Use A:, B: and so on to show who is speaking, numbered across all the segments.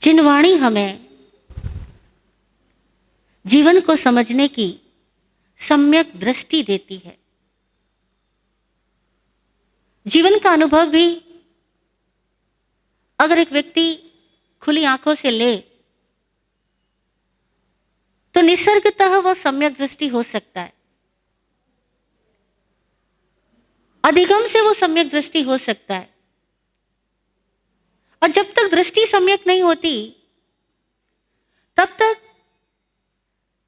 A: जिनवाणी हमें जीवन को समझने की सम्यक दृष्टि देती है। जीवन का अनुभव भी अगर एक व्यक्ति खुली आंखों से ले तो निसर्गतः वह सम्यक दृष्टि हो सकता है, अधिगम से वो सम्यक दृष्टि हो सकता है। और जब तक दृष्टि सम्यक नहीं होती तब तक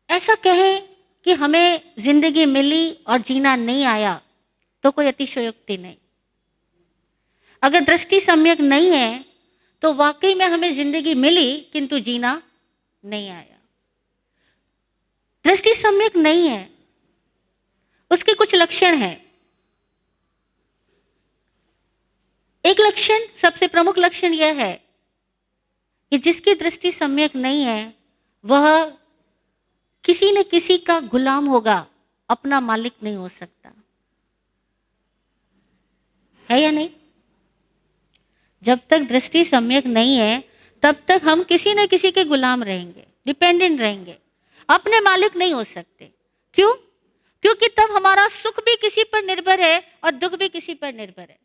A: ऐसा कहे कि हमें जिंदगी मिली और जीना नहीं आया तो कोई अतिशयोक्ति नहीं। अगर दृष्टि सम्यक नहीं है तो वाकई में हमें जिंदगी मिली किंतु जीना नहीं आया। दृष्टि सम्यक नहीं है, उसके कुछ लक्षण हैं। एक लक्षण, सबसे प्रमुख लक्षण यह है कि जिसकी दृष्टि सम्यक नहीं है वह किसी न किसी का गुलाम होगा, अपना मालिक नहीं हो सकता। है या नहीं? जब तक दृष्टि सम्यक नहीं है तब तक हम किसी न किसी के गुलाम रहेंगे, डिपेंडेंट रहेंगे, अपने मालिक नहीं हो सकते। क्यों? क्योंकि तब हमारा सुख भी किसी पर निर्भर है और दुख भी किसी पर निर्भर है।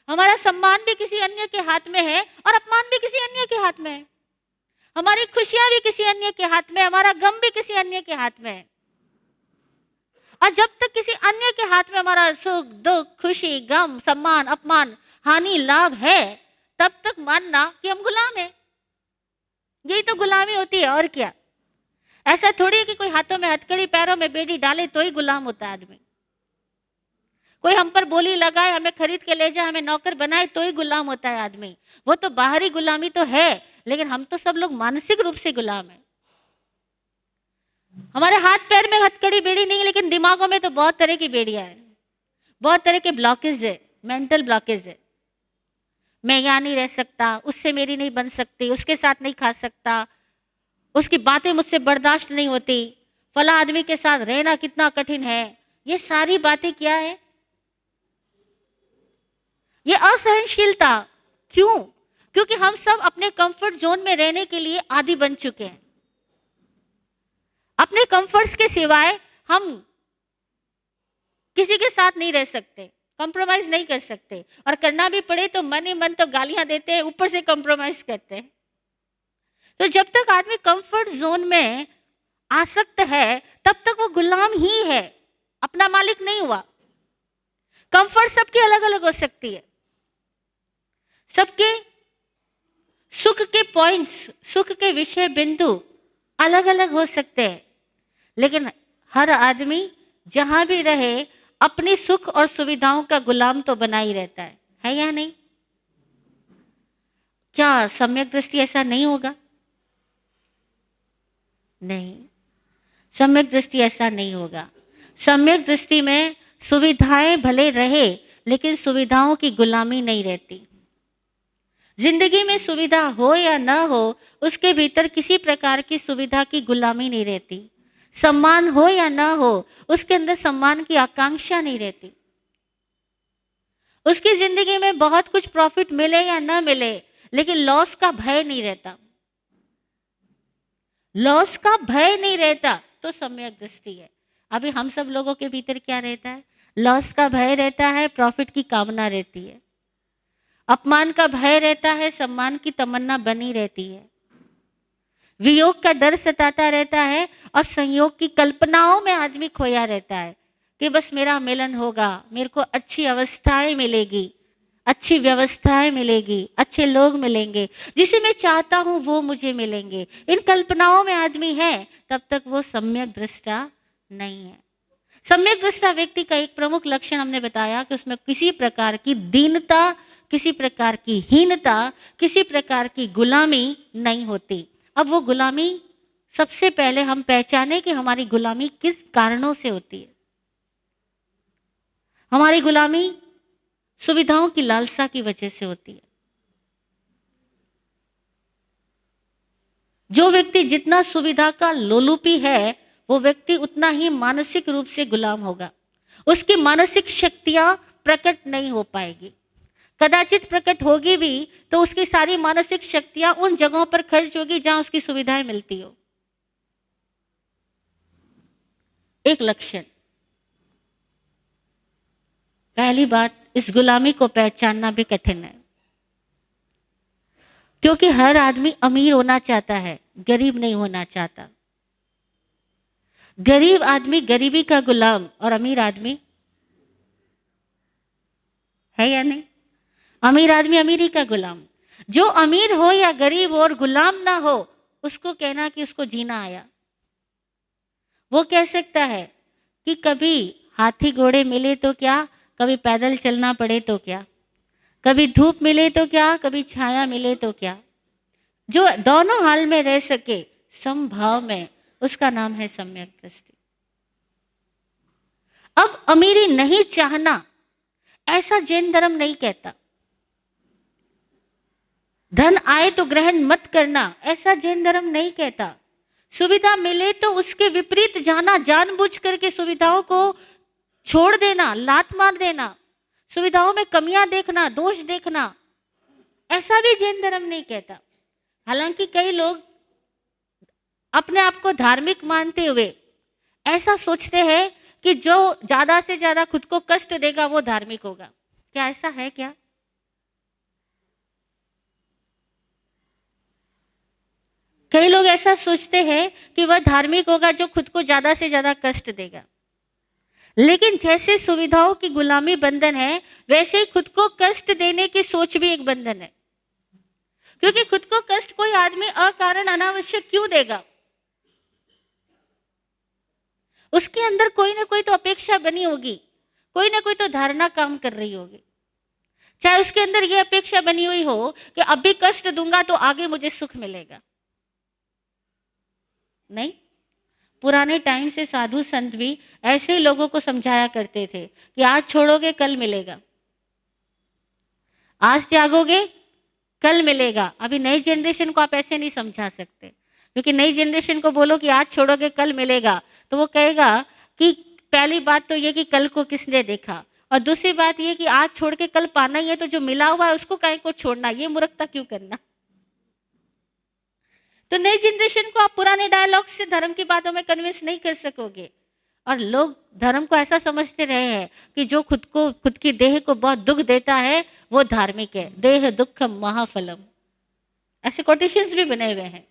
A: हमारा सम्मान भी किसी अन्य के हाथ में है और अपमान भी किसी अन्य के हाथ में है। हमारी खुशियां भी किसी अन्य के हाथ में, हमारा गम भी किसी अन्य के हाथ में है। और जब तक किसी अन्य के हाथ में हमारा सुख, दुख, खुशी, गम, सम्मान, अपमान, हानि, लाभ है, तब तक मानना कि हम गुलाम हैं। यही तो गुलामी होती है, और क्या। ऐसा थोड़ी है कि कोई हाथों में हथकड़ी, पैरों में बेड़ी डाले तो ही गुलाम होता है आदमी। कोई हम पर बोली लगाए, हमें खरीद के ले जाए, हमें नौकर बनाए तो ही गुलाम होता है आदमी। वो तो बाहरी गुलामी तो है, लेकिन हम तो सब लोग मानसिक रूप से गुलाम हैं। हमारे हाथ पैर में हथकड़ी बेड़ी नहीं है, लेकिन दिमागों में तो बहुत तरह की बेड़ियां हैं, बहुत तरह के ब्लॉकेज है, मेंटल ब्लॉकेज है। मैं यहाँ नहीं रह सकता, उससे मेरी नहीं बन सकती, उसके साथ नहीं खा सकता, उसकी बातें मुझसे बर्दाश्त नहीं होती, फला आदमी के साथ रहना कितना कठिन है। ये सारी बातें क्या है? ये असहनशीलता। क्यों? क्योंकि हम सब अपने कंफर्ट जोन में रहने के लिए आदी बन चुके हैं। अपने कंफर्ट्स के सिवाय हम किसी के साथ नहीं रह सकते, कॉम्प्रोमाइज नहीं कर सकते, और करना भी पड़े तो मन ही मन तो गालियां देते हैं, ऊपर से कॉम्प्रोमाइज करते हैं। तो जब तक आदमी कंफर्ट जोन में आसक्त है तब तक वो गुलाम ही है, अपना मालिक नहीं हुआ। कंफर्ट सबकी अलग अलग हो सकती है, सबके सुख के पॉइंट्स, सुख के विषय बिंदु अलग अलग हो सकते हैं, लेकिन हर आदमी जहां भी रहे अपनी सुख और सुविधाओं का गुलाम तो बना ही रहता है या नहीं? क्या सम्यक दृष्टि ऐसा नहीं होगा? नहीं, सम्यक दृष्टि ऐसा नहीं होगा। सम्यक दृष्टि में सुविधाएं भले रहे लेकिन सुविधाओं की गुलामी नहीं रहती। जिंदगी में सुविधा हो या ना हो, उसके भीतर किसी प्रकार की सुविधा की गुलामी नहीं रहती। सम्मान हो या ना हो, उसके अंदर सम्मान की आकांक्षा नहीं रहती। उसकी जिंदगी में बहुत कुछ प्रॉफिट मिले या ना मिले, लेकिन लॉस का भय नहीं रहता। लॉस का भय नहीं रहता तो सम्यक दृष्टि है। अभी हम सब लोगों के भीतर क्या रहता है? लॉस का भय रहता है, प्रॉफिट की कामना रहती है। अपमान का भय रहता है, सम्मान की तमन्ना बनी रहती है। वियोग का डर सताता रहता है और संयोग की कल्पनाओं में आदमी खोया रहता है कि बस मेरा मिलन होगा, मेरे को अच्छी अवस्थाएं मिलेगी, अच्छी व्यवस्थाएं मिलेगी, अच्छे लोग मिलेंगे, जिसे मैं चाहता हूं वो मुझे मिलेंगे। इन कल्पनाओं में आदमी है, तब तक वो सम्यक दृष्टा नहीं है। सम्यक दृष्टा व्यक्ति का एक प्रमुख लक्षण हमने बताया कि उसमें किसी प्रकार की दीनता, किसी प्रकार की हीनता, किसी प्रकार की गुलामी नहीं होती। अब वो गुलामी सबसे पहले हम पहचाने कि हमारी गुलामी किस कारणों से होती है। हमारी गुलामी सुविधाओं की लालसा की वजह से होती है। जो व्यक्ति जितना सुविधा का लोलुपी है, वो व्यक्ति उतना ही मानसिक रूप से गुलाम होगा। उसकी मानसिक शक्तियां प्रकट नहीं हो पाएगी। कदाचित प्रकट होगी भी तो उसकी सारी मानसिक शक्तियां उन जगहों पर खर्च होगी जहां उसकी सुविधाएं मिलती हो। एक लक्षण, पहली बात, इस गुलामी को पहचानना भी कठिन है, क्योंकि हर आदमी अमीर होना चाहता है, गरीब नहीं होना चाहता। गरीब आदमी गरीबी का गुलाम और अमीर आदमी है या नहीं? अमीर आदमी अमीरी का गुलाम। जो अमीर हो या गरीब हो और गुलाम ना हो, उसको कहना कि उसको जीना आया। वो कह सकता है कि कभी हाथी घोड़े मिले तो क्या, कभी पैदल चलना पड़े तो क्या, कभी धूप मिले तो क्या, कभी छाया मिले तो क्या। जो दोनों हाल में रह सके समभाव में, उसका नाम है सम्यक दृष्टि। अब अमीरी नहीं चाहना, ऐसा जैन धर्म नहीं कहता। धन आए तो ग्रहण मत करना, ऐसा जैन धर्म नहीं कहता। सुविधा मिले तो उसके विपरीत जाना, जानबूझ करके सुविधाओं को छोड़ देना, लात मार देना, सुविधाओं में कमियां देखना, दोष देखना, ऐसा भी जैन धर्म नहीं कहता। हालांकि कई लोग अपने आप को धार्मिक मानते हुए ऐसा सोचते हैं कि जो ज्यादा से ज्यादा खुद को कष्ट देगा वो धार्मिक होगा। क्या ऐसा है क्या? कई लोग ऐसा सोचते हैं कि वह धार्मिक होगा जो खुद को ज्यादा से ज्यादा कष्ट देगा। लेकिन जैसे सुविधाओं की गुलामी बंधन है, वैसे ही खुद को कष्ट देने की सोच भी एक बंधन है। क्योंकि खुद को कष्ट कोई आदमी अकारण अनावश्यक क्यों देगा? उसके अंदर कोई ना कोई तो अपेक्षा बनी होगी, कोई ना कोई तो धारणा काम कर रही होगी। चाहे उसके अंदर यह अपेक्षा बनी हुई हो कि अभी कष्ट दूंगा तो आगे मुझे सुख मिलेगा। नहीं, पुराने टाइम से साधु संत भी ऐसे ही लोगों को समझाया करते थे कि आज छोड़ोगे कल मिलेगा, आज त्यागोगे कल मिलेगा। अभी नई जनरेशन को आप ऐसे नहीं समझा सकते, क्योंकि नई जनरेशन को बोलो कि आज छोड़ोगे कल मिलेगा, तो वो कहेगा कि पहली बात तो ये कि कल को किसने देखा, और दूसरी बात ये कि आज छोड़ के कल पाना ही है, तो जो मिला हुआ है उसको काहे को छोड़ना, ये मूर्खता क्यों करना। तो नई जनरेशन को आप पुराने डायलॉग से धर्म की बातों में कन्विंस नहीं कर सकोगे। और लोग धर्म को ऐसा समझते रहे हैं कि जो खुद की देह को बहुत दुख देता है वो धार्मिक है। देह दुखम महाफलम, ऐसे कोटेशंस भी बने हुए हैं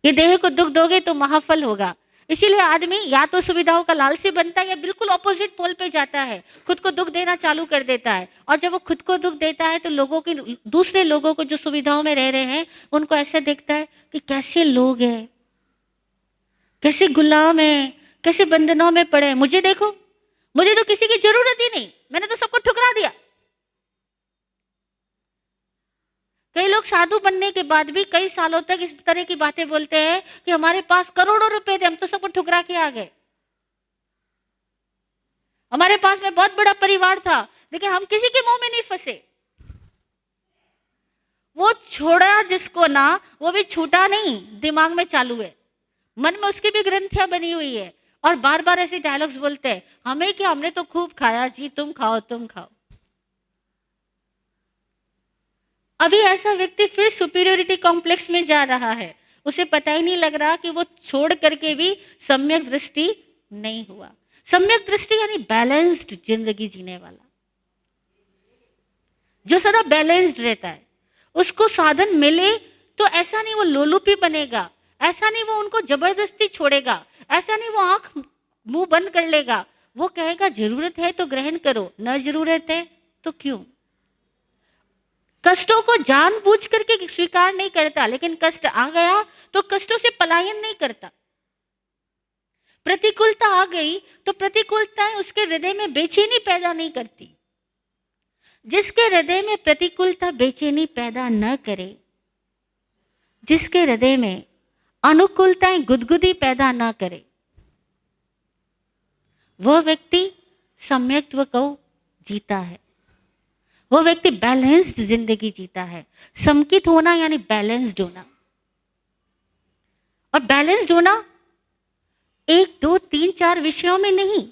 A: कि देह को दुख दोगे तो महाफल होगा। इसीलिए आदमी या तो सुविधाओं का लालची बनता है या बिल्कुल ऑपोजिट पोल पे जाता है, खुद को दुख देना चालू कर देता है। और जब वो खुद को दुख देता है तो दूसरे लोगों को जो सुविधाओं में रह रहे हैं उनको ऐसे देखता है कि कैसे लोग हैं, कैसे गुलाम हैं, कैसे बंधनों में पड़े हैं। मुझे देखो, मुझे तो किसी की जरूरत ही नहीं, मैंने तो सबको ठुकरा दिया। कई लोग साधु बनने के बाद भी कई सालों तक इस तरह की बातें बोलते हैं कि हमारे पास करोड़ों रुपए थे, हम तो सबको ठुकरा के आ गए। हमारे पास में बहुत बड़ा परिवार था, लेकिन हम किसी के मुंह में नहीं फंसे। वो छोड़ा जिसको ना, वो भी छूटा नहीं, दिमाग में चालू है, मन में उसकी भी ग्रंथियां बनी हुई है, और बार बार ऐसे डायलॉग्स बोलते हैं, हमें क्या, हमने तो खूब खाया जी, तुम खाओ तुम खाओ। अभी ऐसा व्यक्ति फिर सुपीरियोरिटी कॉम्प्लेक्स में जा रहा है, उसे पता ही नहीं लग रहा कि वो छोड़ करके भी सम्यक दृष्टि नहीं हुआ। सम्यक दृष्टि यानी बैलेंस्ड जिंदगी जीने वाला, जो सदा बैलेंस्ड रहता है। उसको साधन मिले तो ऐसा नहीं वो लोलुपी बनेगा, ऐसा नहीं वो उनको जबरदस्ती छोड़ेगा, ऐसा नहीं वो आंख मुंह बंद कर लेगा। वो कहेगा जरूरत है तो ग्रहण करो, न जरूरत है तो क्यों। कष्टों को जानबूझ करके स्वीकार नहीं करता, लेकिन कष्ट आ गया तो कष्टों से पलायन नहीं करता। प्रतिकूलता आ गई तो प्रतिकूलताएं उसके हृदय में बेचैनी पैदा नहीं करती। जिसके हृदय में प्रतिकूलता बेचैनी पैदा न करे, जिसके हृदय में अनुकूलताएं गुदगुदी पैदा न करे, वह व्यक्ति सम्यक्त्व को जीता है, वो व्यक्ति बैलेंस्ड जिंदगी जीता है। समकित होना यानी बैलेंस्ड होना, और बैलेंस्ड होना 1 2 3 4 विषयों में नहीं,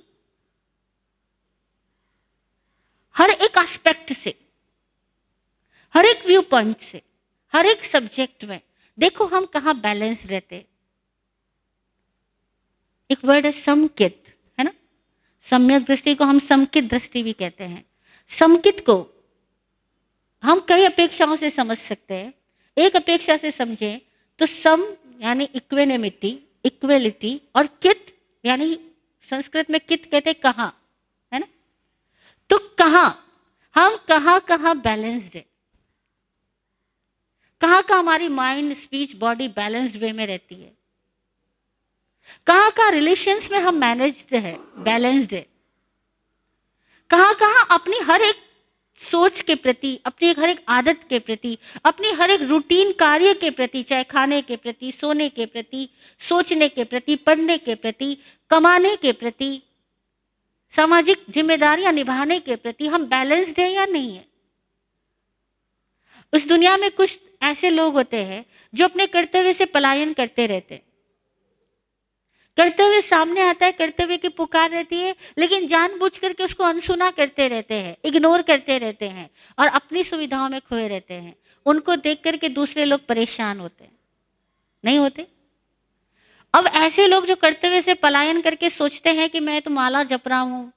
A: हर एक एस्पेक्ट से। हर एक व्यू पॉइंट से, हर एक सब्जेक्ट में देखो हम कहाँ बैलेंस रहते। एक वर्ड है समकित, है ना। सम्यक दृष्टि को हम समकित दृष्टि भी कहते हैं। समकित को हम कई अपेक्षाओं से समझ सकते हैं। एक अपेक्षा से समझें तो सम यानी इक्वेनिमिटी, इक्वेलिटी, और कित यानी संस्कृत में कित कहते हैं कहाँ, है ना। तो कहाँ हम कहाँ कहाँ बैलेंस्ड है, कहाँ कहाँ हमारी mind speech body balanced way में रहती है, कहाँ कहाँ रिलेशंस में हम मैनेज्ड है, बैलेंस्ड है, कहाँ कहाँ अपनी हर एक सोच के प्रति, अपनी हर एक आदत के प्रति, अपनी हर एक रूटीन कार्य के प्रति, चाहे खाने के प्रति, सोने के प्रति, सोचने के प्रति, पढ़ने के प्रति, कमाने के प्रति, सामाजिक जिम्मेदारियां निभाने के प्रति हम बैलेंस्ड है या नहीं है। उस दुनिया में कुछ ऐसे लोग होते हैं जो अपने कर्तव्य से पलायन करते रहते हैं। कर्तव्य सामने आता है, कर्तव्य की पुकार रहती है, लेकिन जानबूझ करके उसको अनसुना करते रहते हैं, इग्नोर करते रहते हैं और अपनी सुविधाओं में खोए रहते हैं। उनको देख करके दूसरे लोग परेशान होते हैं, नहीं होते। अब ऐसे लोग जो कर्तव्य से पलायन करके सोचते हैं कि मैं तो माला जप रहा हूं,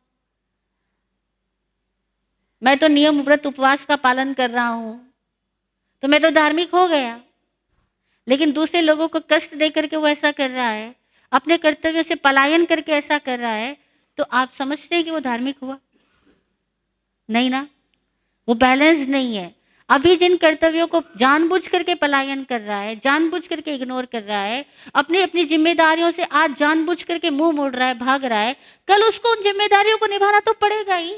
A: मैं तो नियम व्रत उपवास का पालन कर रहा हूं, तो मैं तो धार्मिक हो गया, लेकिन दूसरे लोगों को कष्ट दे करके वो ऐसा कर रहा है, अपने कर्तव्य से पलायन करके ऐसा कर रहा है, तो आप समझते हैं कि वो धार्मिक हुआ? नहीं ना, वो बैलेंस नहीं है। अभी जिन कर्तव्यों को जानबूझ करके पलायन कर रहा है, जानबूझ करके इग्नोर कर रहा है, अपनी अपनी जिम्मेदारियों से आज जानबूझ करके मुंह मोड़ रहा है, भाग रहा है, कल उसको उन जिम्मेदारियों को निभाना तो पड़ेगा ही।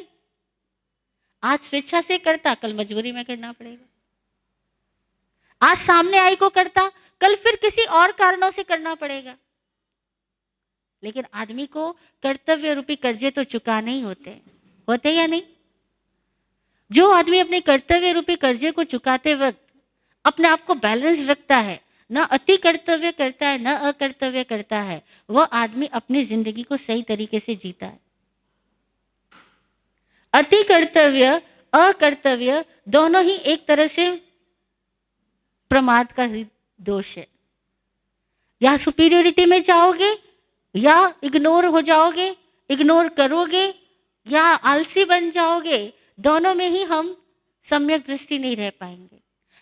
A: आज स्वेच्छा से करता, कल मजबूरी में करना पड़ेगा। आज सामने आई को करता, कल फिर किसी और कारणों से करना पड़ेगा। लेकिन आदमी को कर्तव्य रूपी कर्जे तो चुकाने ही होते या नहीं। जो आदमी अपने कर्तव्य रूपी कर्जे को चुकाते वक्त अपने आप को बैलेंस रखता है, ना अति कर्तव्य करता है, ना अकर्तव्य करता है, वह आदमी अपनी जिंदगी को सही तरीके से जीता है। अति कर्तव्य अकर्तव्य दोनों ही एक तरह से प्रमाद का ही दोष है। या सुपीरियरिटी में जाओगे या इग्नोर हो जाओगे, इग्नोर करोगे या आलसी बन जाओगे, दोनों में ही हम सम्यक दृष्टि नहीं रह पाएंगे।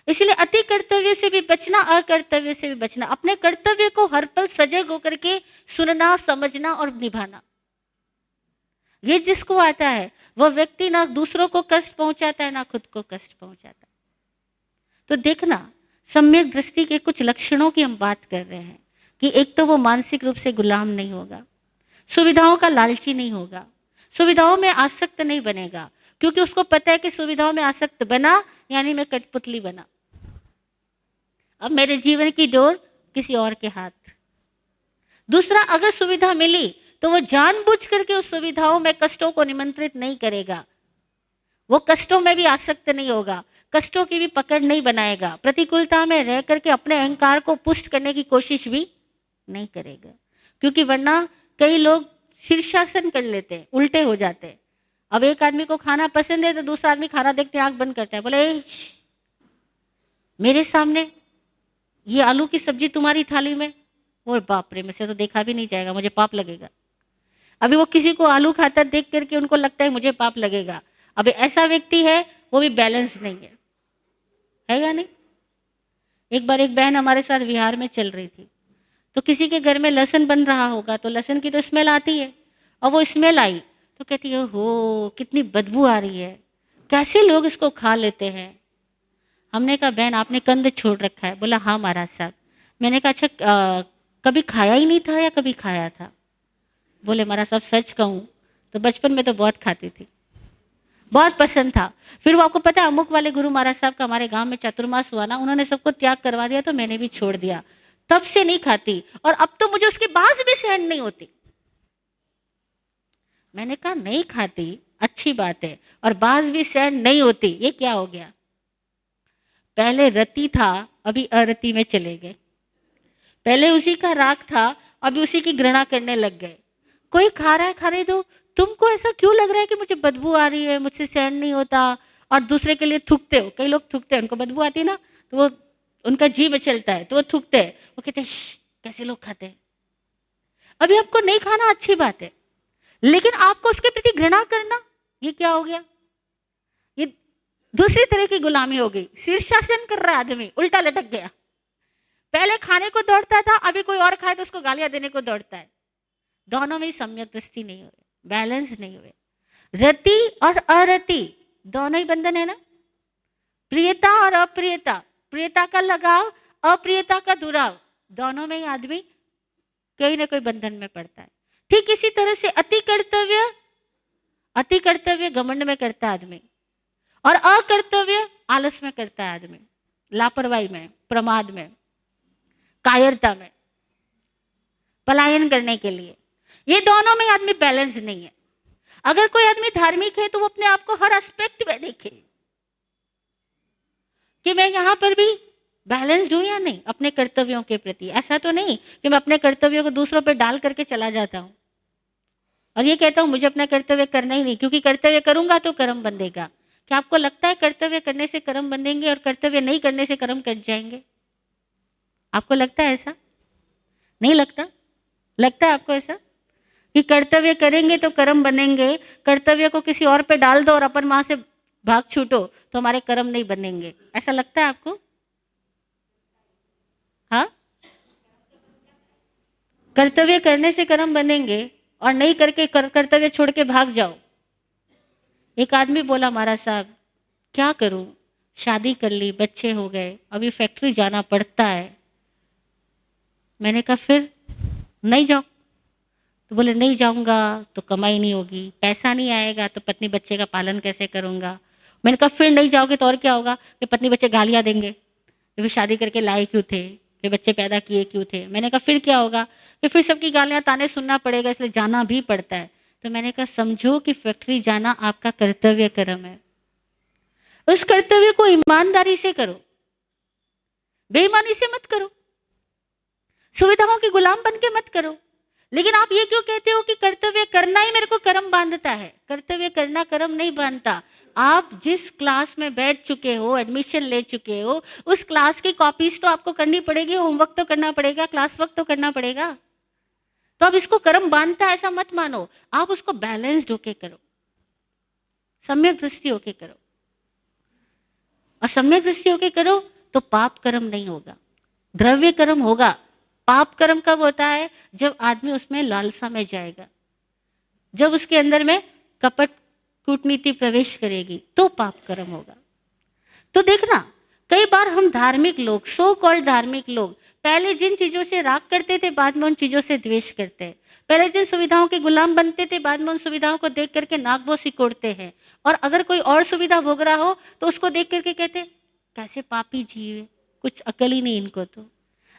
A: इसलिए अति कर्तव्य से भी बचना, अकर्तव्य से भी बचना, अपने कर्तव्य को हर पल सजग होकर के सुनना, समझना और निभाना, ये जिसको आता है वह व्यक्ति ना दूसरों को कष्ट पहुंचाता है, ना खुद को कष्ट पहुंचाता है। तो देखना, सम्यक दृष्टि के कुछ लक्षणों की हम बात कर रहे हैं कि एक तो वो मानसिक रूप से गुलाम नहीं होगा, सुविधाओं का लालची नहीं होगा, सुविधाओं में आसक्त नहीं बनेगा, क्योंकि उसको पता है कि सुविधाओं में आसक्त बना यानी मैं कठपुतली बना, अब मेरे जीवन की डोर किसी और के हाथ। दूसरा, अगर सुविधा मिली तो वो जानबूझ करके उस सुविधाओं में कष्टों को निमंत्रित नहीं करेगा, वो कष्टों में भी आसक्त नहीं होगा, कष्टों की भी पकड़ नहीं बनाएगा, प्रतिकूलता में रह करके अपने अहंकार को पुष्ट करने की कोशिश भी नहीं करेगा। क्योंकि वरना कई लोग शीर्षासन कर लेते हैं, उल्टे हो जाते हैं। अब एक आदमी को खाना पसंद है तो दूसरा आदमी खाना देखते आंख बंद करता है, बोले मेरे सामने ये आलू की सब्जी तुम्हारी थाली में, और बाप रे, मुझसे तो देखा भी नहीं जाएगा, मुझे पाप लगेगा। अभी वो किसी को आलू खाता देख करके उनको लगता है मुझे पाप लगेगा। अभी ऐसा व्यक्ति है, वो भी बैलेंस नहीं है या नहीं। एक बार एक बहन हमारे साथ विहार में चल रही थी, तो किसी के घर में लहसुन बन रहा होगा, तो लहसुन की तो स्मेल आती है, और वो स्मेल आई तो कहती है हो कितनी बदबू आ रही है, कैसे लोग इसको खा लेते हैं। हमने कहा बहन आपने कंद छोड़ रखा है? बोला हाँ महाराज साहब। मैंने कहा अच्छा कभी खाया ही नहीं था या कभी खाया था? बोले महाराज साहब सच कहूँ तो बचपन में तो बहुत खाती थी, बहुत पसंद था। फिर वो आपको पता है अमुक वाले गुरु महाराज साहब का हमारे गांव में चतुर्मास हुआ ना, उन्होंने सबको त्याग करवा दिया तो मैंने भी छोड़ दिया, तब से नहीं खाती, और अब तो मुझे उसकी बात भी सहन नहीं होती। मैंने कहा नहीं खाती अच्छी बात है, और बाज भी सहन नहीं होती, ये क्या हो गया? पहले रति था अभी अरति में चले गए, पहले उसी का राग था अभी उसी की घृणा करने लग गए। कोई खा रहा है खाने दो, तुमको ऐसा क्यों लग रहा है कि मुझे बदबू आ रही है, मुझसे सहन नहीं होता, और दूसरे के लिए थूकते हो। कई लोग थूकते हैं, उनको बदबू आती है ना, तो वो उनका जी में चलता है तो वो थूकते हैं। वो कहते हैं कैसे लोग खाते हैं। अभी आपको नहीं खाना अच्छी बात है, लेकिन आपको उसके प्रति घृणा करना, ये क्या हो गया? ये दूसरी तरह की गुलामी हो गई। शीर्षासन कर रहा है आदमी, उल्टा लटक गया। पहले खाने को दौड़ता था, अभी कोई और खाए तो उसको गालियां देने को दौड़ता है। दोनों में सम्यक दृष्टि नहीं हो रही, बैलेंस नहीं हुए। रति और अरति दोनों ही बंधन है ना। प्रियता और अप्रियता, प्रियता का लगाव, अप्रियता का दुराव, दोनों में ही आदमी कहीं ना कोई बंधन में पड़ता है। ठीक इसी तरह से अति कर्तव्य घमंड में करता है आदमी, और अकर्तव्य आलस में करता है आदमी, लापरवाही में, प्रमाद में, कायरता में, पलायन करने के लिए। ये दोनों में आदमी बैलेंस नहीं है। अगर कोई आदमी धार्मिक है तो वो अपने आप को हर एस्पेक्ट में देखे कि मैं यहां पर भी बैलेंस्ड हूं या नहीं अपने कर्तव्यों के प्रति। ऐसा तो नहीं कि मैं अपने कर्तव्यों को दूसरों पर डाल करके चला जाता हूं और ये कहता हूं मुझे अपना कर्तव्य करना ही नहीं, क्योंकि कर्तव्य करूंगा तो कर्म बंधेगा। क्या आपको लगता है कर्तव्य करने से कर्म बंधेंगे और कर्तव्य नहीं करने से कर्म कट जाएंगे? आपको लगता है ऐसा? नहीं लगता? लगता है आपको ऐसा कि कर्तव्य करेंगे तो कर्म बनेंगे, कर्तव्य को किसी और पे डाल दो और अपन वहां से भाग छूटो तो हमारे कर्म नहीं बनेंगे? ऐसा लगता है आपको? हाँ, कर्तव्य करने से कर्म बनेंगे और नहीं करके कर्तव्य छोड़ के भाग जाओ। एक आदमी बोला महाराज साहब क्या करूं, शादी कर ली, बच्चे हो गए, अभी फैक्ट्री जाना पड़ता है। मैंने कहा फिर नहीं जाओ? तो बोले नहीं जाऊंगा तो कमाई नहीं होगी, पैसा नहीं आएगा तो पत्नी बच्चे का पालन कैसे करूंगा। मैंने कहा फिर नहीं जाओगे तो और क्या होगा कि पत्नी बच्चे गालियां देंगे कि फिर शादी करके लाए क्यों थे, कि बच्चे पैदा किए क्यों थे। मैंने कहा फिर क्या होगा कि फिर सबकी गालियां ताने सुनना पड़ेगा, इसलिए जाना भी पड़ता है। तो मैंने कहा समझो कि फैक्ट्री जाना आपका कर्तव्य कर्म है, उस कर्तव्य को ईमानदारी से करो, बेईमानी से मत करो, सुविधाओं के गुलाम बन के मत करो। लेकिन आप ये क्यों कहते हो कि कर्तव्य करना ही मेरे को कर्म बांधता है? कर्तव्य करना कर्म नहीं बांधता। आप जिस क्लास में बैठ चुके हो, एडमिशन ले चुके हो, उस क्लास की कॉपीज तो आपको करनी पड़ेगी, होमवर्क तो करना पड़ेगा, क्लास वर्क तो करना पड़ेगा। तो अब इसको कर्म बांधता है ऐसा मत मानो, आप उसको बैलेंस्ड होके करो, सम्यक दृष्टि होके करो। और सम्यक दृष्टि होके करो तो पाप कर्म नहीं होगा, द्रव्य कर्म होगा। पाप कर्म कब होता है? जब आदमी उसमें लालसा में जाएगा, जब उसके अंदर में कपट कूटनीति प्रवेश करेगी तो पाप कर्म होगा। तो देखना कई बार हम धार्मिक लोग, सो कॉल्ड धार्मिक लोग, पहले जिन चीजों से राग करते थे बाद में उन चीजों से द्वेष करते हैं। पहले जिन सुविधाओं के गुलाम बनते थे बाद में उन सुविधाओं को देख करके नाक बो सिकोड़ते हैं। और अगर कोई और सुविधा भोग रहा हो तो उसको देख करके कहते कैसे पापी जीव है, कुछ अकल ही नहीं इनको। तो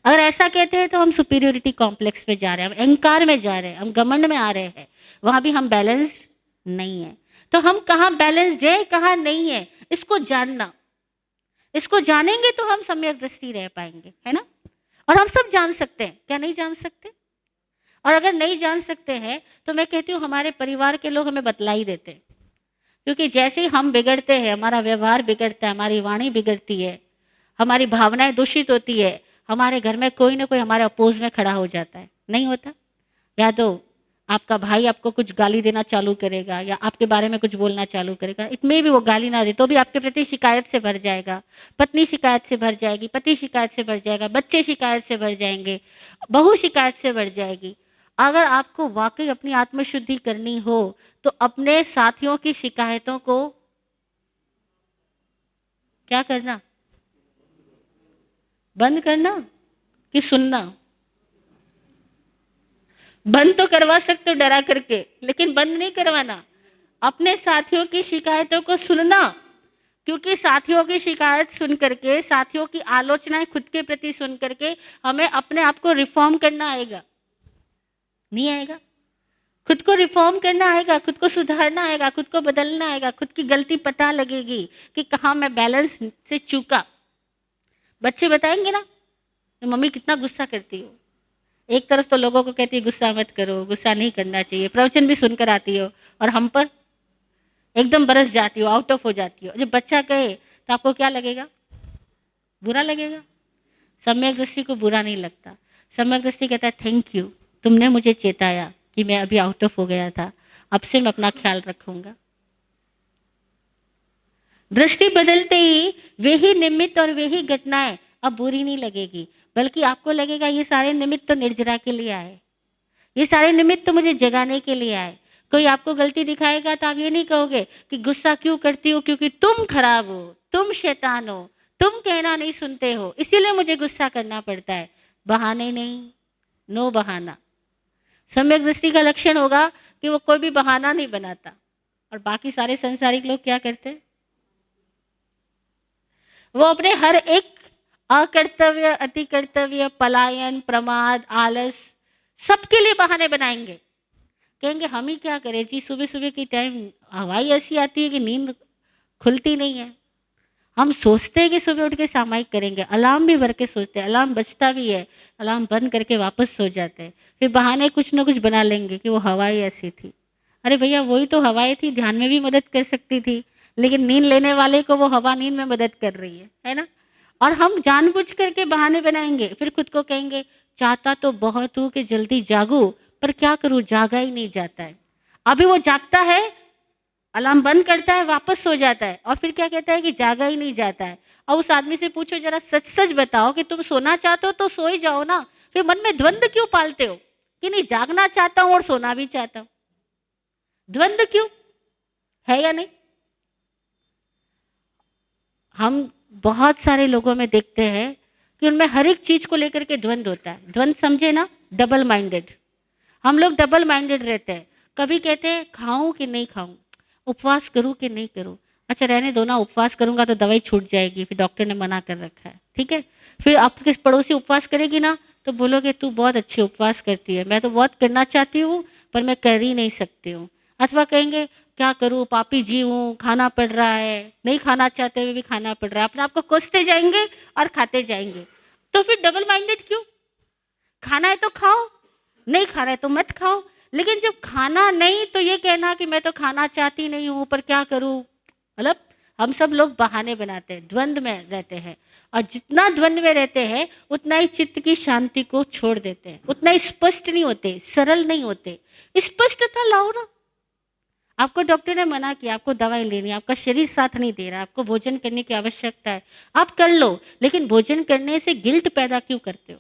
A: अगर ऐसा कहते हैं तो हम सुपीरियोरिटी कॉम्प्लेक्स में जा रहे हैं, हम अहंकार में जा रहे हैं, हम घमंड में आ रहे हैं, वहां भी हम बैलेंस्ड नहीं है। तो हम कहाँ बैलेंस्ड है कहाँ नहीं है, इसको जानना, इसको जानेंगे तो हम सम्यक दृष्टि रह पाएंगे, है ना। और हम सब जान सकते हैं, क्या नहीं जान सकते? और अगर नहीं जान सकते हैं तो मैं कहती हूँ हमारे परिवार के लोग हमें बतला ही देते हैं, क्योंकि जैसे ही हम बिगड़ते हैं हमारा व्यवहार बिगड़ता है, हमारी वाणी बिगड़ती है, हमारी भावनाएं दूषित होती है, हमारे घर में कोई ना कोई हमारे अपोज में खड़ा हो जाता है। नहीं होता? या तो आपका भाई आपको कुछ गाली देना चालू करेगा या आपके बारे में कुछ बोलना चालू करेगा, इतने भी वो गाली ना दे तो भी आपके प्रति शिकायत से भर जाएगा, पत्नी शिकायत से भर जाएगी, पति शिकायत से भर जाएगा, बच्चे शिकायत से भर जाएंगे, बहू शिकायत से भर जाएगी। अगर आपको वाकई अपनी आत्मशुद्धि करनी हो तो अपने साथियों की शिकायतों को क्या करना? बंद करना कि सुनना? बंद तो करवा सकते हो डरा करके, लेकिन बंद नहीं करवाना। अपने साथियों की शिकायतों को सुनना, क्योंकि साथियों की शिकायत सुन करके, साथियों की आलोचनाएं खुद के प्रति सुन करके हमें अपने आप को रिफॉर्म करना आएगा। नहीं आएगा? खुद को रिफॉर्म करना आएगा, खुद को सुधारना आएगा, खुद को बदलना आएगा, खुद की गलती पता लगेगी कि कहाँ मैं बैलेंस से चूका। बच्चे बताएंगे ना तो मम्मी कितना गुस्सा करती हो, एक तरफ तो लोगों को कहती है गुस्सा मत करो, गुस्सा नहीं करना चाहिए, प्रवचन भी सुनकर आती हो, और हम पर एकदम बरस जाती हो, आउट ऑफ हो जाती हो। जब बच्चा कहे तो आपको क्या लगेगा? बुरा लगेगा। सम्यक दृष्टि को बुरा नहीं लगता। सम्यक दृष्टि कहता है थैंक यू, तुमने मुझे चेताया कि मैं अभी आउट ऑफ हो गया था, अब से मैं अपना ख्याल रखूंगा। दृष्टि बदलते ही वे ही निमित्त और वे ही घटनाएं अब बुरी नहीं लगेगी, बल्कि आपको लगेगा ये सारे निमित्त तो निर्जरा के लिए आए, ये सारे निमित्त तो मुझे जगाने के लिए आए। कोई आपको गलती दिखाएगा तो आप ये नहीं कहोगे कि गुस्सा क्यों करती हो, क्योंकि तुम खराब हो, तुम शैतान हो, तुम कहना नहीं सुनते हो, इसीलिए मुझे गुस्सा करना पड़ता है। बहाने नहीं, नो बहाना। सम्यक दृष्टि का लक्षण होगा कि वो कोई भी बहाना नहीं बनाता। और बाकी सारे संसारिक लोग क्या करते हैं? वो अपने हर एक अकर्तव्य, अति कर्तव्य, पलायन, प्रमाद, आलस, सबके लिए बहाने बनाएंगे। कहेंगे हम ही क्या करें जी, सुबह सुबह की टाइम हवा ही ऐसी आती है कि नींद खुलती नहीं है। हम सोचते हैं कि सुबह उठ के सामायिक करेंगे, अलार्म भी भर के सोचते हैं, अलार्म बजता भी है, अलार्म बंद करके वापस सो जाते हैं। फिर बहाने कुछ ना कुछ बना लेंगे कि वो हवा ही ऐसी थी। अरे भैया वही तो हवाएं थी, ध्यान में भी मदद कर सकती थी, लेकिन नींद लेने वाले को वो हवा नींद में मदद कर रही है ना। और हम जानबूझ करके बहाने बनाएंगे, फिर खुद को कहेंगे चाहता तो बहुत हूँ कि जल्दी जागूं, पर क्या करूं, जागा ही नहीं जाता है। अभी वो जागता है, अलार्म बंद करता है, वापस सो जाता है, और फिर क्या कहता है कि जागा ही नहीं जाता है। और उस आदमी से पूछो जरा सच सच बताओ कि तुम सोना चाहते हो तो सो ही जाओ ना, फिर मन में द्वंद्व क्यों पालते हो कि नहीं जागना चाहता हूं और सोना भी चाहता हूं? द्वंद्व क्यों? है या नहीं? हम बहुत सारे लोगों में देखते हैं कि उनमें हर एक चीज को लेकर के द्वंद्व होता है। द्वंद्व समझे ना, डबल माइंडेड। हम लोग डबल माइंडेड रहते हैं। कभी कहते हैं खाऊं कि नहीं खाऊं, उपवास करूं कि नहीं करूं। अच्छा रहने दो ना, उपवास करूंगा तो दवाई छूट जाएगी, फिर डॉक्टर ने मना कर रखा है, ठीक है। फिर आपके पड़ोसी उपवास करेगी ना तो बोलोगे तू बहुत अच्छी उपवास करती है, मैं तो बहुत करना चाहती हूँ पर मैं कर ही नहीं सकती हूँ। अथवा कहेंगे क्या करूँ, पापी जीव हूँ, खाना पड़ रहा है, नहीं खाना चाहते हुए भी खाना पड़ रहा है, अपने आप को कोसते जाएंगे और खाते जाएंगे। तो फिर डबल माइंडेड क्यों? खाना है तो खाओ, नहीं खा रहे तो मत खाओ। लेकिन जब खाना नहीं तो ये कहना कि मैं तो खाना चाहती नहीं हूं पर क्या करूं। मतलब हम सब लोग बहाने बनाते हैं, द्वंद्व में रहते हैं। और जितना द्वंद्व में रहते हैं उतना ही चित्त की शांति को छोड़ देते हैं, उतना ही स्पष्ट नहीं होते, सरल नहीं होते। स्पष्टता लाओ ना। आपको डॉक्टर ने मना किया, आपको दवाई लेनी है, आपका शरीर साथ नहीं दे रहा, आपको भोजन करने की आवश्यकता है, आप कर लो, लेकिन भोजन करने से गिल्ट पैदा क्यों करते हो?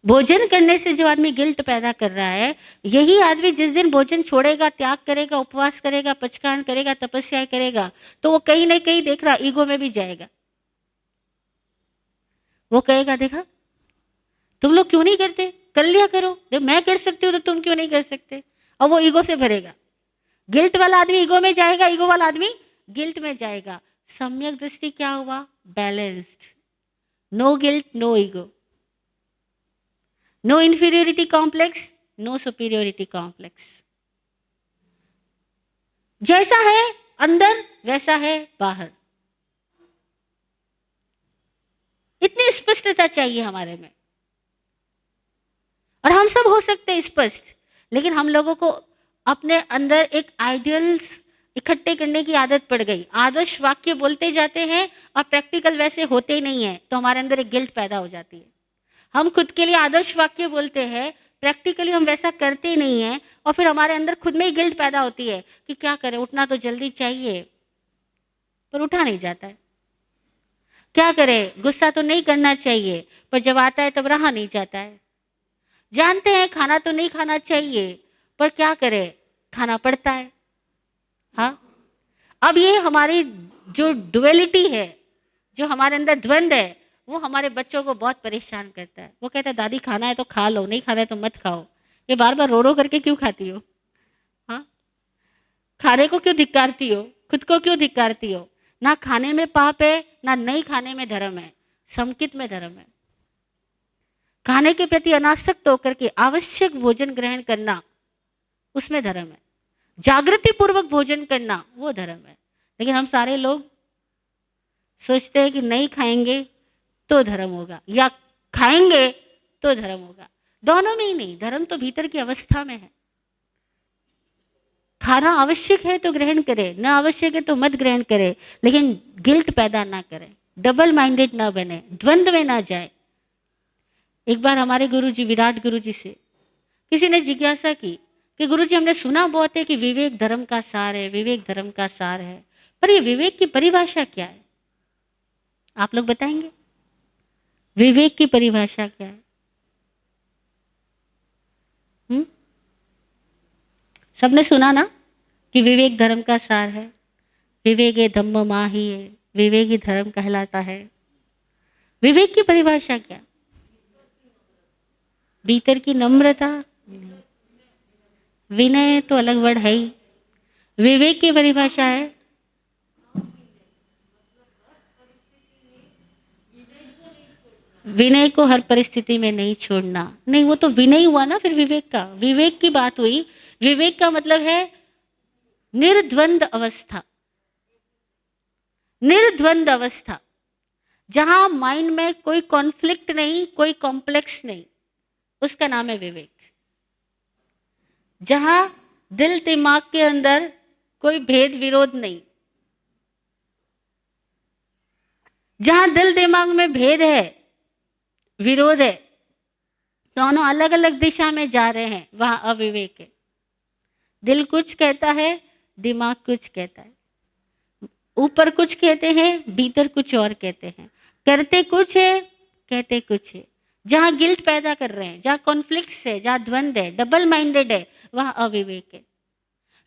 A: भोजन करने से जो आदमी गिल्ट पैदा कर रहा है, यही आदमी जिस दिन भोजन छोड़ेगा, त्याग करेगा, उपवास करेगा, पचकान करेगा, तपस्या करेगा, तो वो कहीं ना कहीं देख रहा ईगो में भी जाएगा। वो कहेगा देखा तुम लोग क्यों नहीं करते, कर लिया करो, जब मैं कर सकती हूँ तो तुम क्यों नहीं कर सकते। और वो ईगो से भरेगा। गिल्ट वाला आदमी ईगो में जाएगा, ईगो वाला आदमी गिल्ट में जाएगा। सम्यक दृष्टि क्या हुआ? Balanced. No guilt, no ego, no inferiority complex, no superiority complex. जैसा है अंदर वैसा है बाहर। इतनी स्पष्टता चाहिए हमारे में। और हम सब हो सकते हैं स्पष्ट, लेकिन हम लोगों को अपने अंदर एक आइडियल्स इकट्ठे करने की आदत पड़ गई। आदर्श वाक्य बोलते जाते हैं और प्रैक्टिकल वैसे होते ही नहीं है, तो हमारे अंदर एक गिल्ट पैदा हो जाती है। हम खुद के लिए आदर्श वाक्य बोलते हैं, प्रैक्टिकली हम वैसा करते नहीं हैं, और फिर हमारे अंदर खुद में ही गिल्ट पैदा होती है कि क्या करें, उठना तो जल्दी चाहिए पर उठा नहीं जाता है। क्या करें, गुस्सा तो नहीं करना चाहिए पर जब आता है तब रहा नहीं जाता है। जानते हैं खाना तो नहीं खाना चाहिए पर क्या करें, खाना पड़ता है। हाँ, अब ये हमारी जो डुअलिटी है, जो हमारे अंदर द्वंद्व है, वो हमारे बच्चों को बहुत परेशान करता है। वो कहता है दादी खाना है तो खा लो, नहीं खाना है तो मत खाओ। ये बार बार रो रो करके क्यों खाती हो? हाँ, खाने को क्यों धिक्कारती हो, खुद को क्यों धिक्कारती हो? ना खाने में पाप है, ना नहीं खाने में धर्म है, समकित में धर्म है। खाने के प्रति अनासक्त होकर के आवश्यक भोजन ग्रहण करना, उसमें धर्म है। जागृति पूर्वक भोजन करना, वो धर्म है। लेकिन हम सारे लोग सोचते हैं कि नहीं खाएंगे तो धर्म होगा, या खाएंगे तो धर्म होगा। दोनों में ही नहीं, धर्म तो भीतर की अवस्था में है। खाना आवश्यक है तो ग्रहण करें, न आवश्यक है तो मत ग्रहण करें, लेकिन गिल्ट पैदा ना करें, डबल माइंडेड ना बने, द्वंद्व में ना जाए। एक बार हमारे गुरुजी, विराट गुरुजी से किसी ने जिज्ञासा की कि गुरुजी, हमने सुना बहुत है कि विवेक धर्म का सार है, विवेक धर्म का सार है, पर ये विवेक की परिभाषा क्या है? आप लोग बताएंगे विवेक की परिभाषा क्या है? सबने सुना ना कि विवेक धर्म का सार है, विवेक ये धम्म माही है, विवेक ही धर्म कहलाता है। विवेक की परिभाषा क्या? भीतर की नम्रता, विनय तो अलग वर्ड है ही। विवेक की परिभाषा है विनय को हर परिस्थिति में नहीं छोड़ना। नहीं, वो तो विनय हुआ ना फिर विवेक का, विवेक की बात हुई। विवेक का मतलब है निर्द्वंद अवस्था, निर्द्वंद अवस्था, जहां माइंड में कोई कॉन्फ्लिक्ट नहीं, कोई कॉम्प्लेक्स नहीं, उसका नाम है विवेक। जहां दिल दिमाग के अंदर कोई भेद विरोध नहीं, जहां दिल दिमाग में भेद है, विरोध है, दोनों अलग अलग दिशा में जा रहे हैं, वहां अविवेक है। दिल कुछ कहता है, दिमाग कुछ कहता है, ऊपर कुछ कहते हैं, भीतर कुछ और कहते हैं, करते कुछ है, कहते कुछ है। जहां गिल्ट पैदा कर रहे हैं, जहां कॉन्फ्लिक्ट्स है, जहां द्वंद है, डबल माइंडेड है, वहां अविवेक है।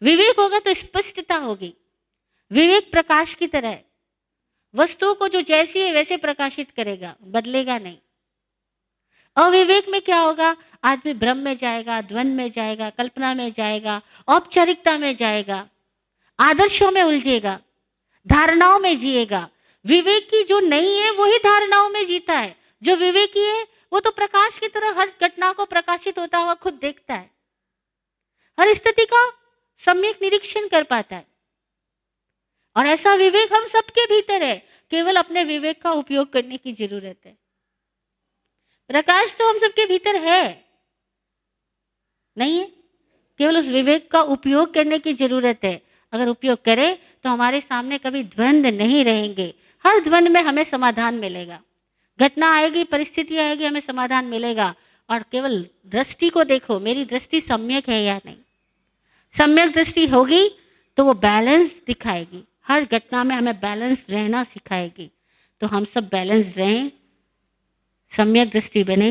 A: विवेक होगा तो स्पष्टता होगी। विवेक प्रकाश की तरह है, वस्तुओं को जो जैसी है वैसे प्रकाशित करेगा, बदलेगा नहीं। अविवेक में क्या होगा? आदमी भ्रम में जाएगा, द्वंद में जाएगा, कल्पना में जाएगा, औपचारिकता में जाएगा, आदर्शों में उलझेगा, धारणाओं में जिएगा। विवेक की जो नहीं है वही धारणाओं में जीता है, जो विवेकी है वो तो प्रकाश की तरह हर घटना को प्रकाशित होता हुआ खुद देखता है, हर स्थिति का सम्यक निरीक्षण कर पाता है। और ऐसा विवेक हम सबके भीतर है, केवल अपने विवेक का उपयोग करने की जरूरत है। प्रकाश तो हम सबके भीतर है, नहीं है, केवल उस विवेक का उपयोग करने की जरूरत है। अगर उपयोग करें तो हमारे सामने कभी द्वंद्व नहीं रहेंगे, हर द्वंद्व में हमें समाधान मिलेगा। घटना आएगी, परिस्थिति आएगी, हमें समाधान मिलेगा। और केवल दृष्टि को देखो, मेरी दृष्टि सम्यक है या नहीं। सम्यक दृष्टि होगी तो वो बैलेंस दिखाएगी, हर घटना में हमें बैलेंस रहना सिखाएगी। तो हम सब बैलेंस रहें, सम्यक दृष्टि बने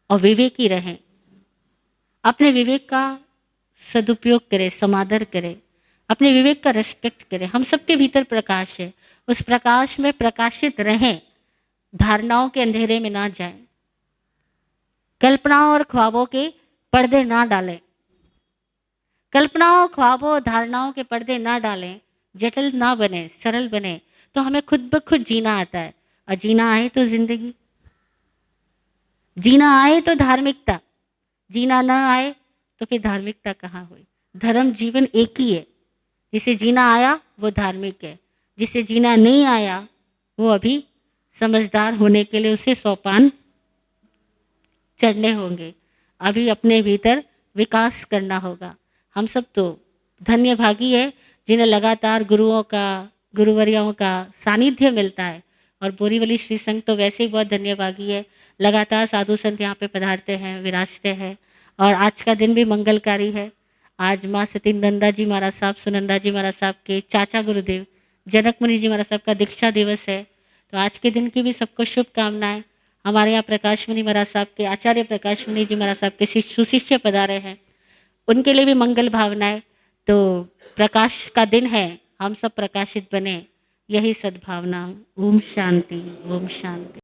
A: और विवेकी रहें। अपने विवेक का सदुपयोग करें, समादर करें, अपने विवेक का रेस्पेक्ट करें। हम सबके भीतर प्रकाश है, उस प्रकाश में प्रकाशित रहें, धारणाओं के अंधेरे में ना जाएं, कल्पनाओं और ख्वाबों के पर्दे ना डालें, कल्पनाओं, ख्वाबों, धारणाओं के पर्दे ना डालें, जटिल ना बने, सरल बने। तो हमें खुद ब खुद जीना आता है। और जीना आए तो जिंदगी, जीना आए तो धार्मिकता, जीना ना आए तो फिर धार्मिकता कहाँ हुई। धर्म जीवन एक ही है, जिसे जीना आया वो धार्मिक है, जिसे जीना नहीं आया वो अभी समझदार होने के लिए उसे सोपान चढ़ने होंगे, अभी अपने भीतर विकास करना होगा। हम सब तो धन्य भागी है जिन्हें लगातार गुरुओं का, गुरुवर्यों का सानिध्य मिलता है। और बोरीवली श्री संघ तो वैसे ही बहुत धन्य भागी है, लगातार साधु संत यहाँ पे पधारते हैं, विराजते हैं। और आज का दिन भी मंगलकारी है। आज माँ सतीनंदा जी महाराज साहब, सुनंदा जी महाराज साहब के चाचा गुरुदेव जनक मुनि जी महाराज साहब का दीक्षा दिवस है। तो आज के दिन की भी सबको शुभकामनाएं। हमारे यहाँ प्रकाश मुनि महाराज साहब के, आचार्य प्रकाश मुनि जी महाराज साहब के सुशिष्य पधारे हैं, उनके लिए भी मंगल भावनाएं। तो प्रकाश का दिन है, हम सब प्रकाशित बने, यही सद्भावना। ओम शांति, ओम शांति।